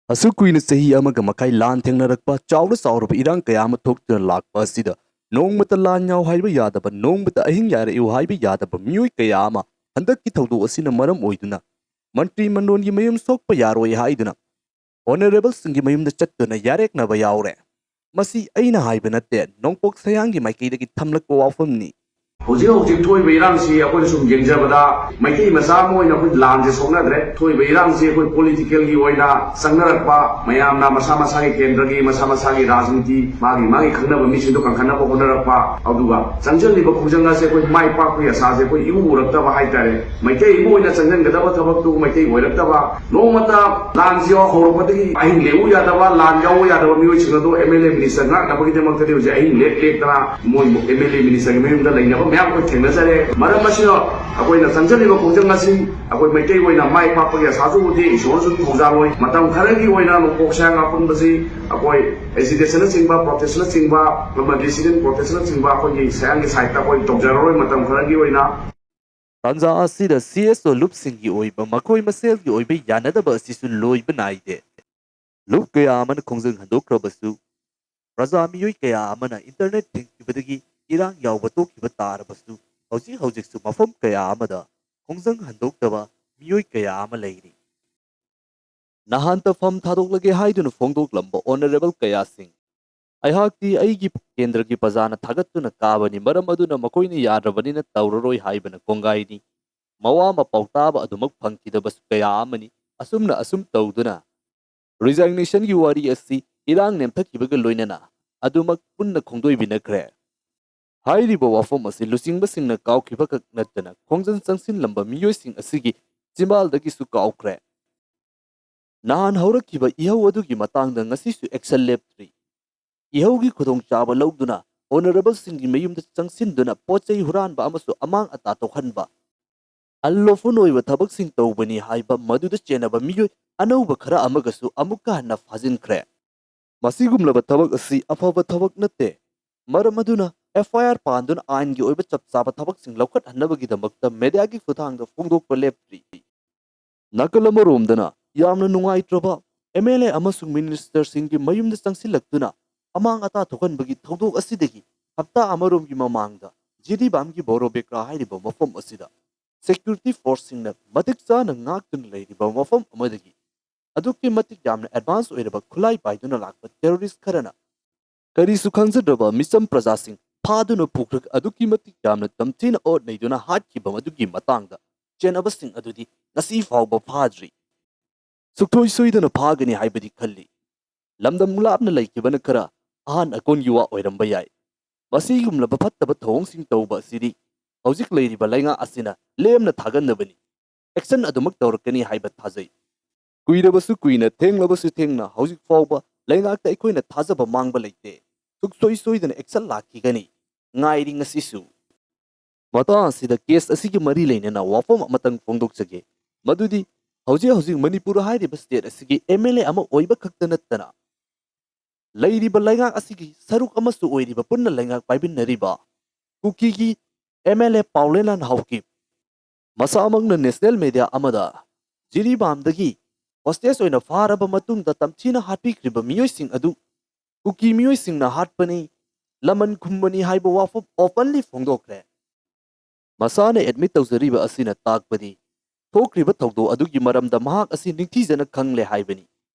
असु कुइन सही अमग मखाई लान थेंगनरकपा चाउर चाउरब इरांग कया अमा थोक्तुना लाकपा असिदा नोंगमता लान याव हाइबा यादबा नोंगमता अहिंग यारे इउ हाइबा यादबा मियोय कया अमा हंदक्की थौदो असिना मरम ओइदुना मंत्री मंडोनगी मयुम सोकपा यारोय हाइदुना ऑनरेबल सिंगी मयुमदा चत्तुना यारेकनबा यावरे मसी अइना हाइबा नत्ते नोंगपोक सयांगी माइकैदगी थमलकपा वाफमनी ꯍꯧꯖꯤꯛ ꯍꯧꯖꯤꯛ ꯊꯣꯛꯏꯕ ꯏꯔꯥꯡꯁꯤ ꯑꯩꯈꯣꯏꯅ ꯁꯨꯝ ꯌꯦꯡꯖꯕꯗ ꯃꯩꯇꯩ ꯃꯆꯥ ꯑꯃ ꯑꯣꯏꯅ ꯑꯩꯈꯣꯏ ꯂꯥꯟꯁꯦ ꯁꯣꯛꯅꯗ꯭ꯔꯦ ꯊꯣꯛꯏꯕ ꯏꯔꯥꯡꯁꯤ ꯑꯩꯈꯣꯏ ꯄꯣꯂꯤꯇꯤꯀꯦꯜꯒꯤ ꯑꯣꯏꯅ ꯆꯪꯅꯔꯛꯄ ꯃꯌꯥꯝꯅ ꯃꯁꯥ ꯃꯁꯥꯒꯤ ꯀꯦꯟꯗ꯭ꯔꯒꯤ ꯃꯁꯥ ꯃꯁꯥꯒꯤ ꯔꯥꯖꯅꯤꯇꯤ ꯃꯥꯒꯤ ꯈꯪꯅꯕ ꯃꯤꯁꯤꯡꯗꯣ ꯀꯟꯈꯠꯅꯕ ꯍꯣꯠꯅꯔꯛꯄ ꯑꯗꯨꯒ ꯆꯪꯁꯤꯜꯂꯤꯕ ꯈꯣꯡꯖꯪ ꯑꯁꯤ ꯑꯩꯈꯣꯏ ꯃꯥꯏ ꯄꯥꯛꯄꯒꯤ ꯑꯁꯥꯁꯦ ꯑꯩꯈꯣꯏ ꯏꯎ ꯎꯔꯛꯇꯕ ꯍꯥꯏꯇꯥꯔꯦ ꯃꯩꯇꯩ ꯑꯃ ꯑꯣꯏꯅ ꯆꯪꯁꯤꯟꯒꯗꯕ ꯊꯕꯛꯇꯨ ꯃꯩꯇꯩ ꯑꯣꯏꯔꯛꯇꯕ ꯅꯣꯡꯃꯇ ꯂꯥꯟꯁꯤ ꯍꯧꯔꯛꯄꯗꯒꯤ ꯑꯍꯤꯡ ꯂꯦꯛꯎ ꯌꯥꯗꯕ ꯂꯥꯟ ꯌꯥꯎꯕ ꯌꯥꯗꯕ ꯃꯤꯑꯣꯏꯁꯤꯡ ꯑꯗꯣ ꯑꯦꯝ.ꯑꯦꯜ.ꯑꯦ ꯃꯤꯅꯤꯁꯇꯔ ꯉꯥꯛꯅꯕꯒꯤꯗꯃꯛꯇꯗꯤ ꯍꯧꯖꯤꯛ ꯑꯍꯤꯡ ꯂꯦꯛꯇꯅ ꯃꯣꯏ ꯑꯦꯝ.ꯑꯦꯜ.ꯑꯦ ꯃꯤꯅꯤꯁꯇꯔꯒꯤ ꯃꯌꯨꯝꯗ ꯂꯩꯅꯕ ꯃꯌꯥꯝ ꯑꯩꯈꯣꯏ ꯊꯦꯡꯅꯖꯔꯦ ꯃꯔꯝ ꯑꯁꯤꯅ ꯑꯩꯈꯣꯏꯅ ꯆꯪꯁꯤꯜꯂꯤꯕ ꯈꯣꯡꯖꯪ ꯑꯁꯤ ꯑꯩꯈꯣꯏ ꯃꯩꯇꯩ ꯑꯣꯏꯅ ꯃꯥꯏ ꯄꯥꯛꯄꯒꯤ ꯑꯁꯥꯁꯨ ꯎꯗꯦ ꯏꯁꯣꯔꯅꯁꯨ ꯊꯧꯖꯥꯜꯂꯣꯏ ꯃꯇꯝ ꯈꯔꯒꯤ ꯑꯣꯏꯅ ꯅꯣꯡꯄꯣꯛ ꯁꯌꯥꯡ ꯑꯄꯨꯟꯕꯁꯤ ꯑꯩꯈꯣꯏ ꯑꯦꯖꯤꯇꯦꯁꯟꯅꯆꯤꯡꯕ ꯄ꯭ꯔꯣꯇꯦꯁꯅꯆꯤꯡꯕ ꯗꯤꯁꯤꯗꯦꯟ ꯄ꯭ꯔꯣꯇꯦꯁꯅꯆꯤꯡꯕ ꯑꯩꯈꯣꯏꯒꯤ ꯁꯌꯥꯡꯒꯤ ꯁꯥꯏꯠꯇ ꯑꯩꯈꯣꯏ ꯇꯧꯖꯔꯔꯣꯏ ꯃꯇꯝ ꯈꯔꯒꯤ ꯑꯣꯏꯅ ꯇꯥꯟꯖꯥ ꯑꯁꯤꯗ CSO ꯂꯨꯞꯁꯤꯡꯒꯤ ꯑꯣꯏꯕ ꯃꯈꯣꯏ ꯃꯁꯦꯜꯒꯤ ꯑꯣꯏꯕ ꯌꯥꯅꯗꯕ ꯑꯁꯤꯁꯨ ꯂꯣꯏꯕ ꯅꯥꯏꯗꯦ ꯂꯨꯞ ꯀꯌꯥ ꯑꯃꯅ ꯈꯣꯡꯖꯪ ꯍꯟꯗꯣꯛꯈ꯭ꯔꯕꯁꯨ प्रजा मियोय कया अमना इंटरनेट थिंगखिबदगी इरांग यावबा तोखिबा तारबसु हौजिक मफम कया अमदा खोंजंग हंदोक्तबा मियोय कया अमा लैरी नहांत फम थादोक्लगे हाइदुन फोंदोक्लंबा ऑनरेबल कया सिंह अहाक्ति अइगी केंद्र की प्रजाना थागतुना काबनी मरम अदुना मकोइनी यारबनीना तौररोय हाइबना कोंगाइनी मवा मपौताबा अदुमक फंकिदबसु कया अमनी असुमना असुम तौदुना रिजाग्नेशन की वारी असि इरांग नेमथखिबगा लोइनना अदुमक पुन्ना खोंदोइबिनख्रे हाइरिबा वाफम असि लुचिंगबसिंगना काउखिबखक नत्तना खोंजन चंगसिनलंबा मियोइसिंग असिगी चिमालदगिसु काउख्रे नहान हौरखिबा इहौ अदुगी मतंगदा ngasisu एक्शन लेप्ट्री इहौगी खुदोंग चाबा लौदुना ऑनरेबल सिंगी मयुमदा चंगसिनदुना पोचै हुरानबा अमसु अमांग अता तोखनबा अल्लोफुन ओइबा थबकसिंग तौबनी हाइबा मदुदा चेनबा मियोय अनौबा खरा अमगसु अमुक्का हन्ना फाजिनख्रे मसीगुमलबा थबक असि अफबा थबक नत्ते मरम अदुना FIR पांदुन आइनगी ओइबा चपचाबा थबकसिंग लौखत हन्नबगीदमक्ता मीडियागी खुथांगदा फोंदोकपा लेप्ट्री नकल अमरोमदना यामना नुंगाइत्रबा MLA अमसुंग मिनिस्टर सिंगी मयुमदा चंगसिलक्तुना अमांग अता थोखनबगी थौदोक असिदगी हप्ता अमरोमगी ममांगदा जिरीबामगी बोरोबेक्रा हाइरिबा मफम असिदा सेक्यूरिटी फोर्स सिंगना मतिक चाना ngaktuna leiriba mafam amadagi अदुक्की मतिक यामना एडवांस ओइरबा खुलाई पाइदुना लाकपा टेररिस्ट खरना करीसु खंगजद्रबा मिसम प्रजासिंग फादुना पुख्रक अदुक्की मतिक यामना तमथिना ओट नैदुना हाटखिबा मदुगी मतांगदा चेनबसिंग अदुदी ngasi फावबा फाद्री सुखोई सोइदना फागनी हाइबदी खल्ली लमदम लापना लैखिबना खरा अहान अकोन युवा ओइरंबा याय मसीगुमलबा फत्तबा थौंगसिंग तौबा सिरी हौजिक लैरिबा लैंगा असिना लेमना थागन्नबनी एक्शन अदुमक तौरकनी हाइबा थाजै कुइरबसु कुइना थेंगलबसु थेंगना हौजिक फावबा लैंगाक्ता अखोइना थाजबा मांगबा लैते सुखसोई सोइदना action लाखिगनी ngairi ngasisu mata asida case asigi mari leinana wafam amatang fongdokjage madudi hौजिक मणिपुर हाइरिबा स्टेट असigi MLA ama oiba khakta nattana लैरिबा लैंगाक असigi सरुक अमसु ओइरिबा पुन्ना लैंगाक पाइबिनरिबा कुकी की MLA पाउलेलान हाउकी मसामंगना नेशनल मीडिया अमदा जिरीबामदगी हॉस्टेस ओइना फारबा मतुंगदा तमथिना हाटपिख्रिबा मियोइसिंग अदु कुकी मियोइसिंगना हाटपनी लमन खुम्बनी हाइबा वाफम ओपनली फोंदोक्रे मसाने एडमिट तौजरीबा असिना ताकपदी थोक्रिबा थौदो अदुगी मरमदा महाक असि निंगथीजना खंगले हाइबनी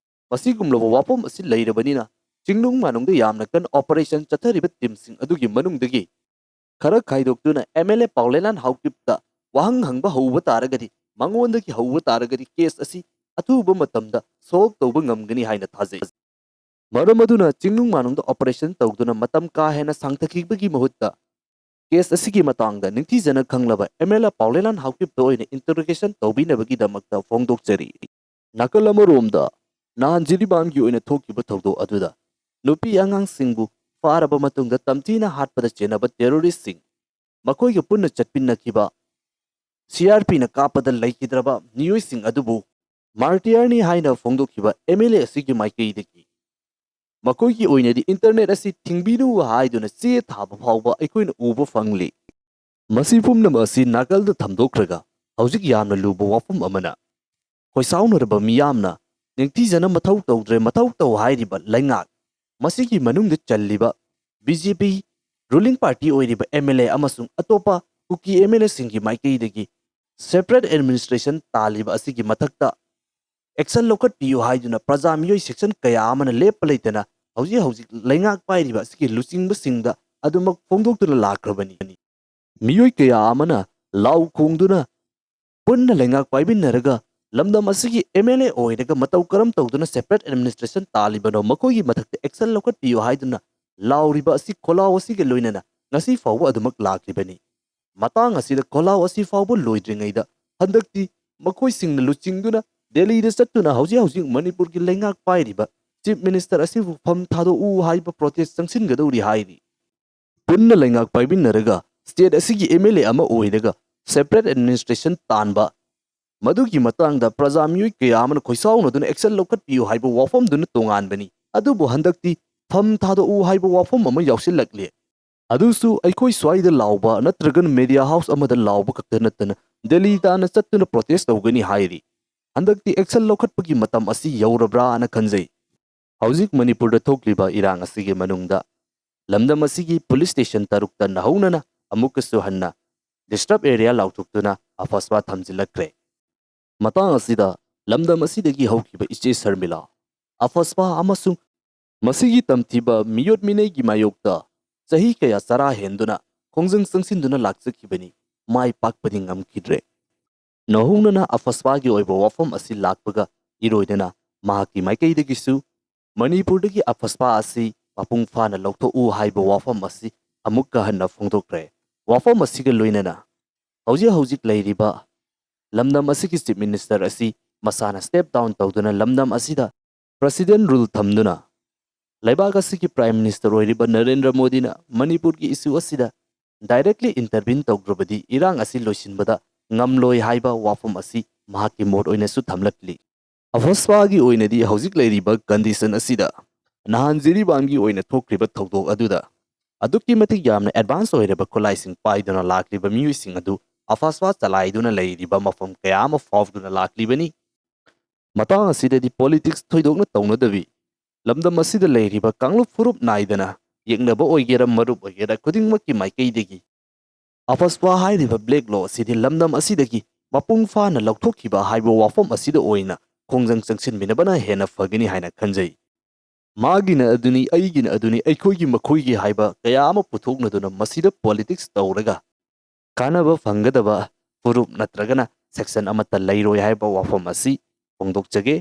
मसीगुमलबा वाफम असि लैरबनिना चिंगनुंग मानुंगदा यामना कन ऑपरेशन चथरिबा टीमसिंग अदुगी मनुंगदगी खरा खाइदोक्तुना MLA पाउलेलान हाउकिपता वाहंग हंगबा हौबा तारगदी मंगोंदगी हौबा तारगदी केस असि अथुबा मतमदा सोल्व तौबा ngamgani हाइना थाजै मरम अदुना चिंगनुंग मानुंगदा ऑपरेशन तौदुना मतम का हेना सांगथखिबगी महुत्ता case असigi matangda ningthijana khanglaba MLA Paulelan Haukip oina interrogation tawbinabagidamakta fongdokjari nakal amaromda nahan jiribamgi oina thokiba thawdo aduda nupi angang singbu faraba matungda tamtina hatpada chenaba terrorist sing makoiga punna chatpinnakiba CRP na kapada laikidraba niyoi sing adubu martyarni haina fongdokiba MLA asigi maikeidaki मकोई ओइनदी internet असि थिंगबिनु हाइदुना चे थाबा फावबा अखोइना उबा फंगली मसी पुमनम असि नाकलदा थमदोख्रगा हौजिक यामना लुबा वाफम अमना खोइसाउनरबा मियामना ꯅꯤꯡꯊꯤꯖꯅ ꯃꯊꯧ ꯇꯧꯗ꯭ꯔꯦ ꯃꯊꯧ ꯇꯧ ꯍꯥꯏꯔꯤꯕ ꯂꯩꯉꯥꯛ ꯃꯁꯤꯒꯤ ꯃꯅꯨꯡꯗ ꯆꯜꯂꯤꯕ BJP ꯔꯨꯂꯤꯡ ꯄꯥꯔꯇꯤ ꯑꯣꯏꯔꯤꯕ MLA ꯑꯃꯁꯨꯡ ꯑꯇꯣꯞꯄ ꯀꯨꯀꯤ MLAꯁꯤꯡꯒꯤ ꯃꯥꯏꯀꯩꯗꯒꯤ ꯁꯦꯄꯔꯦꯠ ꯑꯦꯗꯃꯤꯅꯤꯁꯇ꯭ꯔꯦꯁꯟ ꯇꯥꯜꯂꯤꯕ ꯑꯁꯤꯒꯤ ꯃꯊꯛꯇ ꯑꯦꯛꯁꯟ ꯂꯧꯈꯠꯄꯤꯌꯨ ꯍꯥꯏꯗꯨꯅ ꯄ꯭ꯔꯖꯥ ꯃꯤꯑꯣꯏ ꯁꯦꯛꯁꯟ ꯀꯌꯥ ꯑꯃꯅ ꯂꯦꯞꯄ ꯂꯩꯇꯅ ꯍꯧꯖꯤꯛ ꯂꯩꯉꯥꯛ ꯄꯥꯏꯔꯤꯕ ꯑꯁꯤꯒꯤ ꯂꯨꯆꯤꯡꯕꯁꯤꯡꯗ ꯑꯗꯨꯃꯛ ꯐꯣꯡꯗꯣꯛꯇꯨꯅ ꯂꯥꯛꯈ꯭ꯔꯕꯅꯤ ꯃꯤꯑꯣꯏ ꯀꯌꯥ ꯑꯃꯅ ꯂꯥꯎ ꯈꯣꯡꯗꯨꯅ ꯄꯨꯟꯅ ꯂꯩꯉꯥꯛ ꯄꯥꯏꯃꯤꯟꯅꯔꯒ ꯂꯝꯗꯝ ꯑꯁꯤꯒꯤ MLA ꯑꯣꯏꯔꯒ ꯃꯇꯧ ꯀꯔꯝ ꯇꯧꯗꯨꯅ ꯁꯦꯄꯔꯦꯠ ꯑꯦꯗꯃꯤꯅꯤꯁꯇ꯭ꯔꯦꯁꯟ ꯇꯥꯜꯂꯤꯕꯅꯣ ꯃꯈꯣꯏꯒꯤ ꯃꯊꯛꯇ ꯑꯦꯛꯁꯟ ꯂꯧꯈꯠꯄꯤꯌꯨ ꯍꯥꯏꯗꯨꯅ ꯂꯥꯎꯔꯤꯕ ꯑꯁꯤ ꯈꯣꯜꯂꯥꯎ ꯑꯁꯤꯒ ꯂꯣꯏꯅꯅ ꯉꯁꯤ ꯐꯥꯎꯕ ꯑꯗꯨꯃꯛ ꯂꯥꯛꯂꯤꯕꯅꯤ ꯃꯇꯥꯡ ꯑꯁꯤꯗ ꯈꯣꯜꯂꯥꯎ ꯑꯁꯤ ꯐꯥꯎꯕ ꯂꯣꯏꯗ꯭ꯔꯤꯉꯩꯗ ꯍꯟꯗꯛꯇꯤ ꯃꯈꯣꯏꯁꯤꯡꯅ ꯂꯨꯆꯤꯡꯗꯨꯅ ꯗꯦꯜꯂꯤꯗ ꯆꯠꯇꯨꯅ ꯍꯧꯖꯤꯛ ꯃꯅꯤꯄꯨꯔꯒꯤ ꯂꯩꯉꯥꯛ ꯄꯥꯏꯔꯤꯕ ꯆꯤꯐ ꯃꯤꯅꯤꯁꯇꯔ ꯑꯁꯤꯕꯨ ꯐꯝ ꯊꯥꯗꯣꯛꯎ ꯍꯥꯏꯕ ꯄ꯭ꯔꯣꯇꯦꯁ ꯆꯪꯁꯤꯟꯒꯗꯧꯔꯤ ꯍꯥꯏꯔꯤ ꯄꯨꯟꯅ ꯂꯩꯉꯥꯛ ꯄꯥꯏꯃꯤꯟꯅꯔꯒ ꯁ꯭ꯇꯦꯠ ꯑꯁꯤꯒꯤ MLA ꯑꯃ ꯑꯣꯏꯔꯒ ꯁꯦꯄꯔꯦꯠ ꯑꯦꯗꯃꯤꯅꯤꯁꯇ꯭ꯔꯦꯁꯟ ꯇꯥꯟꯕ ꯃꯗꯨꯒꯤ ꯃꯇꯥꯡꯗ ꯄ꯭ꯔꯖꯥ ꯃꯤꯑꯣꯏ ꯀꯌꯥ ꯑꯃꯅ ꯈꯣꯏꯁꯥꯎꯅꯗꯨꯅ ꯑꯦꯛꯁꯟ ꯂꯧꯈꯠꯄꯤꯌꯨ ꯍꯥꯏꯕ ꯋꯥꯐꯝꯗꯨꯅ ꯇꯣꯉꯥꯟꯕꯅꯤ ꯑꯗꯨꯕꯨ ꯍꯟꯗꯛꯇꯤ ꯐꯝ ꯊꯥꯗꯣꯛꯎ ꯍꯥꯏꯕ ꯋꯥꯐꯝ ꯑꯃ ꯌꯥꯎꯁꯤꯜꯂꯛꯂꯦ ꯑꯗꯨꯁꯨ ꯑꯩꯈꯣꯏ ꯁ꯭ꯋꯥꯏꯗ ꯂꯥꯎꯕ ꯅꯠꯇ꯭ꯔꯒꯅ ꯃꯦꯗꯤꯌꯥ ꯍꯥꯎꯁ ꯑꯃꯗ ꯂꯥꯎꯕ ꯈꯛꯇ ꯅꯠꯇꯅ ꯗꯦꯜꯂꯤ ꯇꯥꯟꯅ ꯆꯠꯇꯨꯅ ꯄ꯭ꯔꯣꯇꯦꯁ ꯇꯧꯒꯅꯤ ꯍꯥꯏꯔꯤ ꯍꯟꯗꯛꯇꯤ ꯑꯦꯛꯁꯟ ꯂꯧꯈꯠꯄꯒꯤ ꯃꯇꯝ ꯑꯁꯤ ꯌꯧꯔꯕ꯭ꯔꯥꯅ ꯈꯟꯖꯩ ꯍꯧꯖꯤꯛ ꯃꯅꯤꯄꯨꯔꯗ ꯊꯣꯛꯂꯤꯕ ꯏꯔꯥꯡ ꯑꯁꯤꯒꯤ ꯃꯅꯨꯡꯗ ꯂꯝꯗꯝ ꯑꯁꯤꯒꯤ ꯄꯨꯂꯤꯁ ꯁ꯭ꯇꯦꯁꯟ ꯇꯔꯨꯛꯇ ꯅꯍꯧꯅꯅ ꯑꯃꯨꯛꯀꯁꯨ ꯍꯟꯅ ꯗꯤꯁꯇꯔꯕ ꯑꯦꯔꯤꯌꯥ ꯂꯥꯎꯊꯣꯛꯇꯨꯅ ꯑꯐꯁꯄꯥ ꯊꯝꯖꯤꯜꯂꯛꯈ꯭ꯔꯦ ꯃꯇꯥꯡ ꯑꯁꯤꯗ ꯂꯝꯗꯝ ꯑꯁꯤꯗꯒꯤ ꯍꯧꯈꯤꯕ ꯏꯆꯦ ꯁꯔꯃꯤꯂꯥ ꯑꯐꯁꯄꯥ ꯑꯃꯁꯨꯡ ꯃꯁꯤꯒꯤ ꯇꯝꯊꯤꯕ ꯃꯤꯑꯣꯠ ꯃꯤꯅꯩꯒꯤ ꯃꯥꯌꯣꯛꯇ ꯆꯍꯤ ꯀꯌꯥ ꯆꯔꯥ ꯍꯦꯟꯗꯨꯅ ꯈꯣꯡꯖꯪ ꯆꯪꯁꯤꯟꯗꯨꯅ ꯂꯥꯛꯆꯈꯤꯕꯅꯤ ꯃꯥꯏ ꯄꯥꯛꯄꯗꯤ ꯉꯝꯈꯤꯗ꯭ꯔꯦ ꯅꯍꯧꯅꯅ ꯑꯐꯁꯄꯥꯒꯤ ꯑꯣꯏꯕ ꯋꯥꯐꯝ ꯑꯁꯤ ꯂꯥꯛꯄꯒ ꯏꯔꯣꯏꯗꯅ ꯃꯍꯥꯛꯀꯤ ꯃꯥꯏꯀꯩꯗꯒꯤꯁꯨ ꯃꯅꯤꯄꯨꯔꯗꯒꯤ ꯑꯐꯁꯄꯥ ꯑꯁꯤ ꯃꯄꯨꯡ ꯐꯥꯅ ꯂꯧꯊꯣꯛꯎ ꯍꯥꯏꯕ ꯋꯥꯐꯝ ꯑꯁꯤ ꯑꯃꯨꯛꯀ ꯍꯟꯅ ꯐꯣꯡꯗꯣꯛꯈ꯭ꯔꯦ ꯋꯥꯐꯝ ꯑꯁꯤꯒ ꯂꯣꯏꯅꯅ ꯍꯧꯖꯤꯛ ꯂꯩꯔꯤꯕ ꯂꯝꯗꯝ ꯑꯁꯤꯒꯤ ꯆꯤꯐ ꯃꯤꯅꯤꯁꯇꯔ ꯑꯁꯤ ꯃꯁꯥꯅ ꯁ꯭ꯇꯦꯞ ꯗꯥꯎꯟ ꯇꯧꯗꯨꯅ ꯂꯝꯗꯝ ꯑꯁꯤꯗ ꯄ꯭ꯔꯁꯤꯗꯦꯟ ꯔꯨꯜ ꯊꯝꯗꯨꯅ ꯂꯩꯕꯥꯛ ꯑꯁꯤꯒꯤ ꯄ꯭ꯔꯥꯏꯝ ꯃꯤꯅꯤꯁꯇꯔ ꯑꯣꯏꯔꯤꯕ ꯅꯔꯦꯟꯗ꯭ꯔ ꯃꯣꯗꯤꯅ ꯃꯅꯤꯄꯨꯔꯒꯤ ꯏꯁꯨ ꯑꯁꯤꯗ ꯗꯥꯏꯔꯦꯛꯠꯂꯤ ꯏꯟꯇꯔꯚꯤꯟ ꯇꯧꯗ꯭ꯔꯕꯗꯤ ꯏꯔꯥꯡ ꯑꯁꯤ ꯂꯣꯏꯁꯤꯟꯕꯗ ꯉꯝꯂꯣꯏ ꯍꯥꯏꯕ ꯋꯥꯐꯝ ꯑꯁꯤ ꯃꯍꯥꯛꯀꯤ ꯃꯣꯠ ꯑꯣꯏꯅꯁꯨ ꯊꯝꯂꯛꯂꯤ ꯑꯐꯁꯄꯥꯒꯤ ꯑꯣꯏꯅꯗꯤ ꯍꯧꯖꯤꯛ ꯂꯩꯔꯤꯕ ꯀꯟꯗꯤꯁꯟ ꯑꯁꯤꯗ ꯅꯍꯥꯟ ꯖꯤꯔꯤꯕꯥꯝꯒꯤ ꯑꯣꯏꯅ ꯊꯣꯛꯈ꯭ꯔꯤꯕ ꯊꯧꯗꯣꯛ ꯑꯗꯨꯗ ꯑꯗꯨꯛꯀꯤ ꯃꯇꯤꯛ ꯌꯥꯝꯅ ꯑꯦꯗꯚꯥꯟꯁ ꯑꯣꯏꯔꯕ ꯈꯨꯠꯂꯥꯏꯁꯤꯡ ꯄꯥꯏꯗꯨꯅ ꯂꯥꯛꯂꯤꯕ ꯃꯤꯑꯣꯏꯁꯤꯡ ꯑꯗꯨ ꯑꯐꯁꯄꯥ ꯆꯂꯥꯏꯗꯨꯅ ꯂꯩꯔꯤꯕ ꯃꯐꯝ ꯀꯌꯥ ꯑꯃ ꯐꯥꯎꯗꯨꯅ ꯂꯥꯛꯂꯤꯕꯅꯤ ꯃꯇꯥꯡ ꯑꯁꯤꯗꯗꯤ ꯄꯣꯂꯤꯇꯤꯛꯁ ꯊꯣꯏꯗꯣꯛꯅ ꯇꯧꯅꯗꯕꯤ ꯂꯝꯗꯝ ꯑꯁꯤꯗ ꯂꯩꯔꯤꯕ ꯀꯥꯡꯂꯨꯞ ꯐꯨꯔꯨꯞ ꯅꯥꯏꯗꯅ ꯌꯦꯛꯅꯕ ꯑꯣꯏꯒꯦꯔꯥ ꯃꯔꯨꯞ ꯑꯣꯏꯒꯦꯔꯥ ꯈꯨꯗꯤꯡꯃꯛꯀꯤ ꯃꯥꯏꯀꯩꯗꯒꯤ ꯑꯐꯁꯄꯥ ꯍꯥꯏꯔꯤꯕ ꯕ꯭ꯂꯦꯛ ꯂꯣ ꯑꯁꯤꯗꯤ ꯂꯝꯗꯝ ꯑꯁꯤꯗꯒꯤ ꯃꯄꯨꯡ ꯐꯥꯅ ꯂꯧꯊꯣꯛꯈꯤꯕ ꯍꯥꯏꯕ ꯋꯥꯐꯝ ꯑꯁꯤꯗ ꯑꯣꯏꯅ ꯈꯣꯡꯖꯪ ꯆꯪꯁꯤꯟꯃꯤꯟꯅꯕꯅ ꯍꯦꯟꯅ ꯐꯒꯅꯤ ꯍꯥꯏꯅ ꯈꯟꯖꯩ ꯃꯥꯒꯤꯅ ꯑꯗꯨꯅꯤ ꯑꯩꯒꯤꯅ ꯑꯗꯨꯅꯤ ꯑꯩꯈꯣꯏꯒꯤ ꯃꯈꯣꯏꯒꯤ ꯍꯥꯏꯕ ꯀꯌా ꯑꯃ ꯄꯨꯊꯣꯛꯅꯗꯨꯅ ꯃꯁꯤꯗ ꯄꯣꯂꯤꯇꯤꯛꯁ ꯇꯧꯔꯒ ꯀꯥꯟꯅꯕ ꯐꯪꯒꯗꯕ ꯐꯨꯔꯨꯞ ꯅꯠꯇ꯭ꯔꯒꯅ ꯁꯦꯛꯁꯟ ꯑꯃꯠꯇ ꯂꯩꯔꯣꯏ ꯍꯥꯏꯕ ꯋꯥꯐꯝ ꯑꯁꯤ ꯐꯣꯡꯗꯣꯛꯆꯒꯦ